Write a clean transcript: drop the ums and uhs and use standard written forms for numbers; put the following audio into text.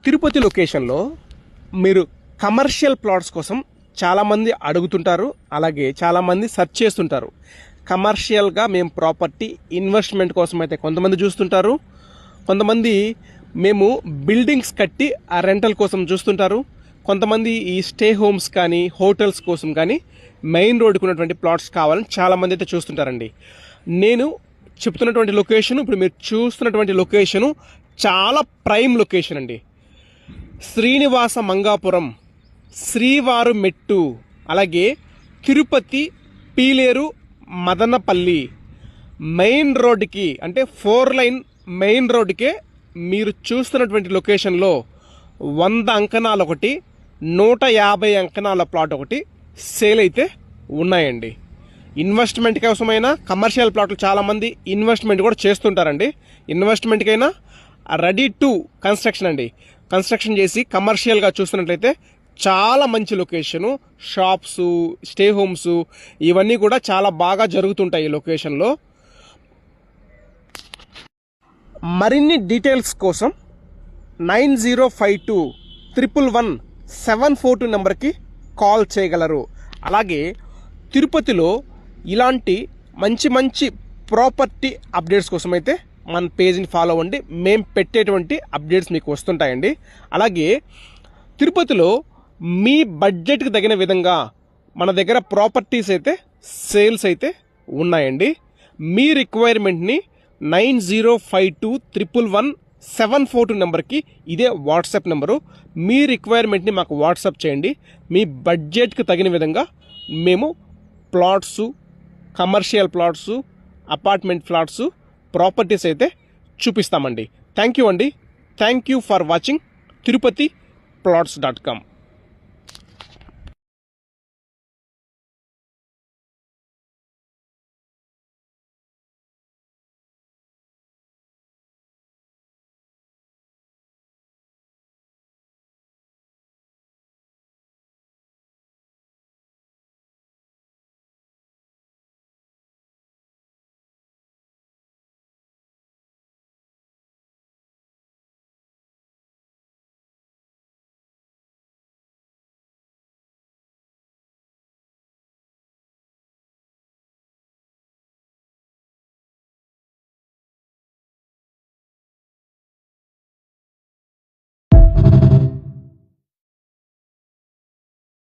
తిరుపతి లొకేషన్లో మీరు commercial plots కోసం చాలామంది అడుగుతుంటారు, అలాగే చాలామంది సెర్చ్ చేస్తుంటారు. కమర్షియల్గా మేము ప్రాపర్టీ ఇన్వెస్ట్మెంట్ కోసం అయితే కొంతమంది చూస్తుంటారు, కొంతమంది మేము బిల్డింగ్స్ కట్టి ఆ రెంటల్ కోసం చూస్తుంటారు, కొంతమంది ఈ స్టే హోమ్స్ కానీ హోటల్స్ కోసం కానీ మెయిన్ రోడ్డుకు ఉన్నటువంటి ప్లాట్స్ కావాలని చాలామంది అయితే చూస్తుంటారండి. నేను చెప్తున్నటువంటి లొకేషను, ఇప్పుడు మీరు చూస్తున్నటువంటి లొకేషను చాలా ప్రైమ్ లొకేషన్ అండి. శ్రీనివాస మంగాపురం, శ్రీవారు మెట్టు, అలాగే తిరుపతి, పీలేరు, మదనపల్లి మెయిన్ రోడ్డుకి, అంటే 4 లైన్ మెయిన్ రోడ్డుకే మీరు చూస్తున్నటువంటి లొకేషన్లో 100 అంకణాలు ఒకటి, 150 అంకణాల ప్లాట్ ఒకటి సేల్ అయితే ఉన్నాయండి. ఇన్వెస్ట్మెంట్ కోసమైనా కమర్షియల్ ప్లాట్లు చాలామంది ఇన్వెస్ట్మెంట్ కూడా చేస్తుంటారండి. ఇన్వెస్ట్మెంట్కైనా రెడీ టు కన్స్ట్రక్షన్ అండి. కన్స్ట్రక్షన్ చేసి కమర్షియల్గా చూస్తున్నట్లయితే చాలా మంచి లొకేషను. షాప్స్, స్టే హోమ్స్ ఇవన్నీ కూడా చాలా బాగా జరుగుతుంటాయి ఈ లొకేషన్లో. మరిన్ని డీటెయిల్స్ కోసం 9052111742 నెంబర్కి కాల్ చేయగలరు. అలాగే తిరుపతిలో ఇలాంటి మంచి మంచి ప్రాపర్టీ అప్డేట్స్ కోసం అయితే మన పేజ్ని ఫాలో అవ్వండి. మేము పెట్టేటువంటి అప్డేట్స్ మీకు వస్తుంటాయండి. అలాగే తిరుపతిలో మీ బడ్జెట్కి తగిన విధంగా మన దగ్గర ప్రాపర్టీస్ అయితే సేల్స్ అయితే ఉన్నాయండి. మీ రిక్వైర్మెంట్ని 9052111742 నెంబర్కి, ఇదే వాట్సాప్ నెంబరు, మీ రిక్వైర్మెంట్ని మాకు వాట్సాప్ చేయండి. మీ బడ్జెట్కి తగిన విధంగా మేము plots, commercial plots, apartment flats, properties అయితే చూపిస్తామండి. థ్యాంక్ యూ అండి. Thank you for watching Tirupati plots.com.